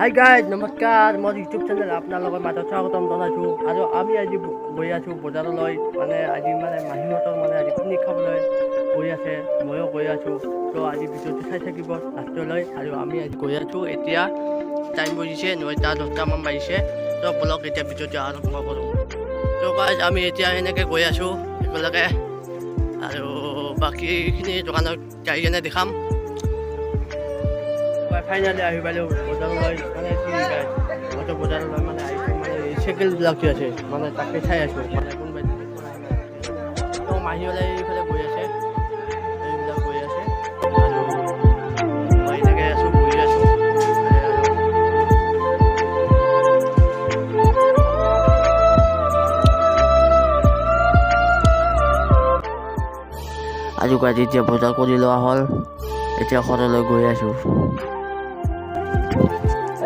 Hi guys নমস্কাৰ মোৰ YouTube channel আপোনালোকৰ মাজত স্বাগতম জনাইছোঁ আৰু আমি আজি গৈ আছোঁ বজাৰলৈ আজি মাহীহঁতৰ আজি পিকনিক খাবলৈ গৈ আছে ময়ো গৈ আছোঁ তো আজি ভিডিঅ'টো চাই থাকিব লাষ্টলৈ আৰু আমি আজি গৈ আছোঁ এতিয়া টাইম বাজিছে 9:10মান বাজিছে তো বলক এতিয়া ভিডিঅ'টো আৰম্ভ কৰোঁ তো গাইজ আমি এতিয়া এনেকৈ গৈ আছোঁ একেলগে আৰু বাকীখিনি দোকানত যাই কেনে দেখাম ফাইনালি আহি পালোঁ বজাৰলৈ বজাৰলৈ আহিছোঁ চাইকেলবিলাক যে আছে তাকে চাই আছোঁ কোনোবাই তো মাহীহঁতে এইফালে গৈ আছে এইবিলাক গৈ আছে আৰু মই এনেকৈ আছোঁ বহি আছোঁ আজি গাড়ী এতিয়া বজাৰ কৰি লোৱা হ'ল এতিয়া ঘৰলৈ গৈ আছোঁ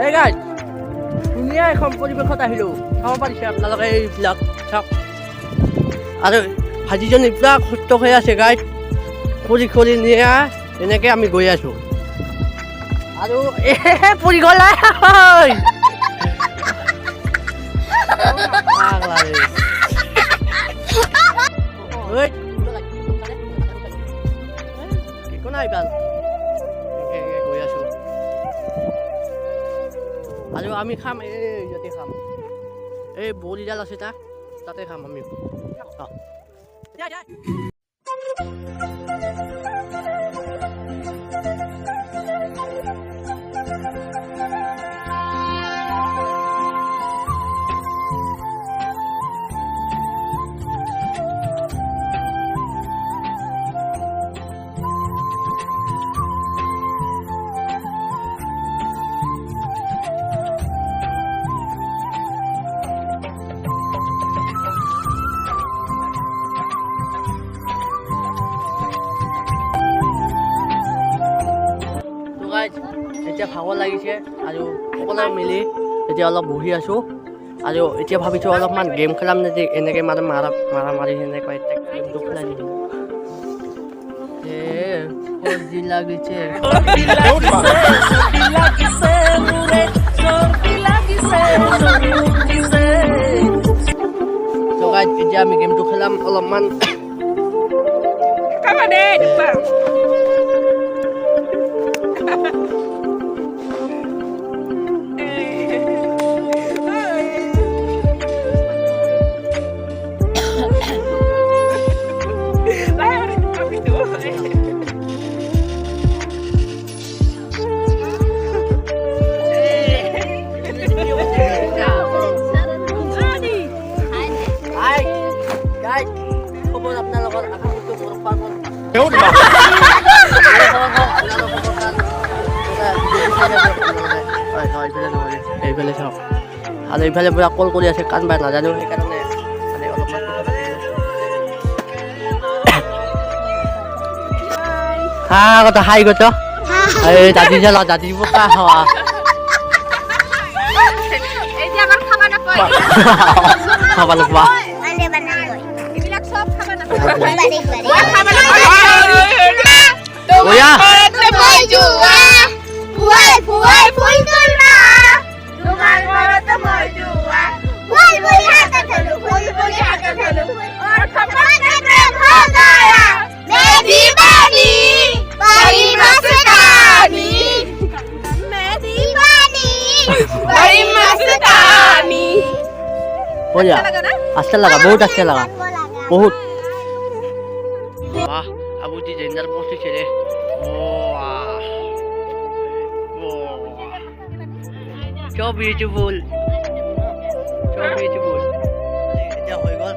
এই গাইজ ধুনীয়া এখন পৰিৱেশত আহিলোঁ চাব পাৰিছে আপোনালোকে এইবিলাক চাওক আৰু ভাজিজনী পুৰা সুস্থ হৈ আছে গাইজ খৰি নিয়া এনেকৈ আমি গৈ আছোঁ আৰু পৰি গ'ল একো নাই ভাল গৈ আছোঁ আৰু আমি খাম ইয়াতে খাম এই বৰিডাল আছে তাতে খাম আমি এতিয়া ভাগৰ লাগিছে আৰু সকলোৱে মিলি এতিয়া অলপ বহি আছোঁ আৰু এতিয়া ভাবিছোঁ অলপমান গেম খেলাম নেকি এনেকৈ মাৰি সেনেকৈ গেমটো খেলাই দিম যি লাগিছে এতিয়া আমি গেমটো খেলাম অলপমান এইফালে চাওক আৰু এইফালে পুৰা কল কৰি আছে কাণ বাই নাজানো সেইকাৰণে অলপমান কথা হাই গত এই দাদি জ্বালা দাদি বোকা হওয়া খাবা নোপোৱা अच्छा लगा बहुत अच्छा लगा बहुत वाह अबू जी जेंडर पोस्ट चले so beautiful এতিয়া হৈ গ'ল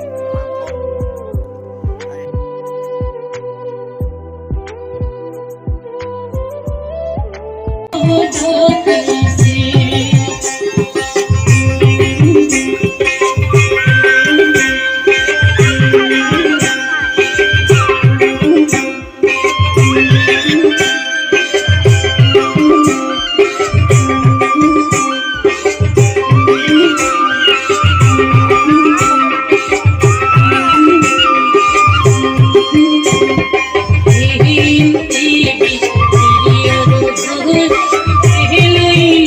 Hallelujah.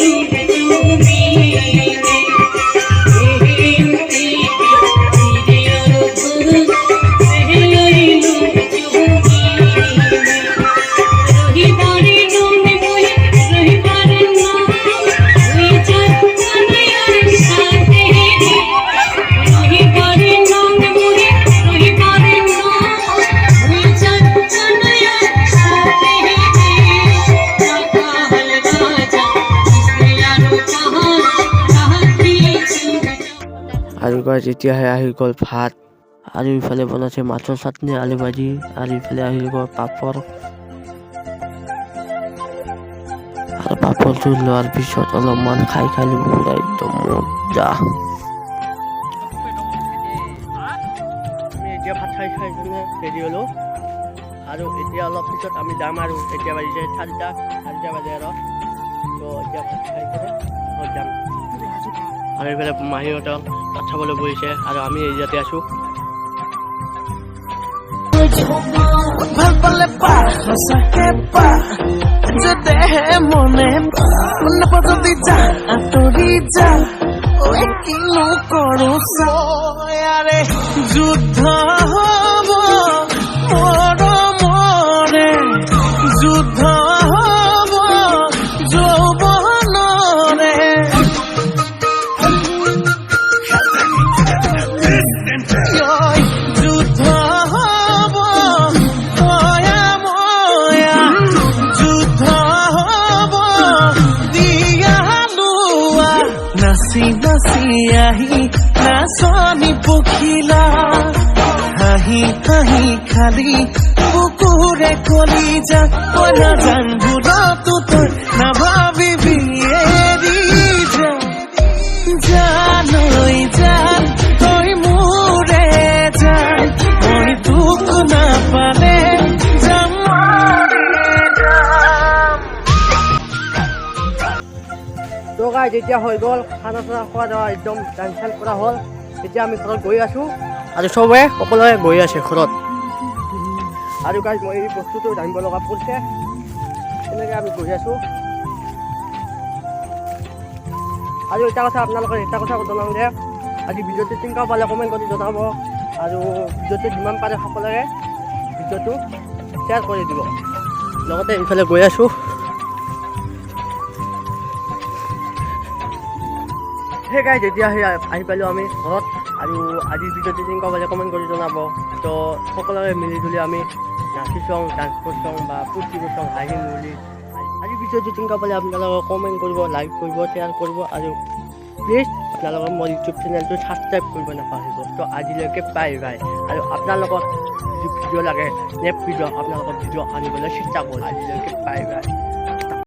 আৰু গাইজ এতিয়াহে আহি গ'ল ভাত আৰু ইফালে বনাইছে মাছৰ চাটনি আলু ভাজি আৰু ইফালে আহি গ'ল পাপৰ আৰু পাপৰটো লোৱাৰ পিছত অলপমান খাই খালো পুৰা একদম মজা আমি এতিয়া ভাত খাই কিনে ৰেডি হ'লো আৰু এতিয়া অলপ পিছত আমি যাম আৰু এতিয়া বাজিছে চাৰিটা বাজে আৰু তো এতিয়া ভাত খাই কিনে ঘৰত যাম আৰু এইফালে মাহীহঁতক ভাত খাবলৈ বহিছে আৰু আমি ইয়াতে আছো ভাল পালে পা সঁচাকে পা যদেহে মনে নাপাজদি যা আঁতৰি যা ঐ কিনো কৰো চাৰে যুদ্ধ হ'ব মৰমৰে যুদ্ধ হ'ব যৌৱনৰে যুদ্ধ হ'ব ময়া ময়া যুদ্ধ হ'ব দিয়া লোৱা নাচি নাচি আহি নাচনি পখিলা হাঁহি হাঁহি খালি বুকুৰে কলি যা মই নাজানো তই নাভাবিবি এৰি যা জানৈ জান তই মোৰে জান মই দুখ নাপালে যাম তো গাইজ এতিয়া হৈ গ'ল খানা চানা খোৱা দাৱা একদম কেঞ্চেল কৰা হ'ল এতিয়া আমি ঘৰত গৈ আছোঁ আৰু চবে সকলোৱে গৈ আছে ঘৰত আৰু গাইজ মই এই বস্তুটো জানিব লগা পৰিছে তেনেকৈ আমি গৈ আছোঁ আৰু এটা কথা আপোনালোকে জনাওঁ যে আজি ভিডিঅ'টো কেনেকুৱা পালে কমেণ্ট কৰি জনাব আৰু ভিডিঅ'টো যিমান পাৰে সকলোৱে ভিডিঅ'টো শ্বেয়াৰ কৰি দিব লগতে ইফালে গৈ আছোঁ সেই গাইজ এতিয়া আহি পালোঁ আমি ঘৰত আৰু আজিৰ ভিডিঅ'টো কেনেকুৱা পালে কমেণ্ট কৰি জনাব তো সকলোৱে মিলি জুলি আমি নাচি চাওঁ ডান্স কৰিছোঁ বা ফূৰ্তি কৰিছোঁ হাঁহি মেলি আজি ভিডিঅ'টো কেনেকুৱা পালে আপোনালোকে কমেণ্ট কৰিব লাইক কৰিব শ্বেয়াৰ কৰিব আৰু প্লিজ আপোনালোকৰ মোৰ ইউটিউব চেনেলটো ছাবস্ক্ৰাইব কৰিব নাপাহৰিব তো আজিলৈকে বাই বাই আৰু আপোনালোকক যি ভিডিঅ' লাগে নেক্সট ভিডিঅ' আপোনালোকৰ ভিডিঅ' আনিবলৈ চেষ্টা কৰোঁ আজিলৈকে বাই বাই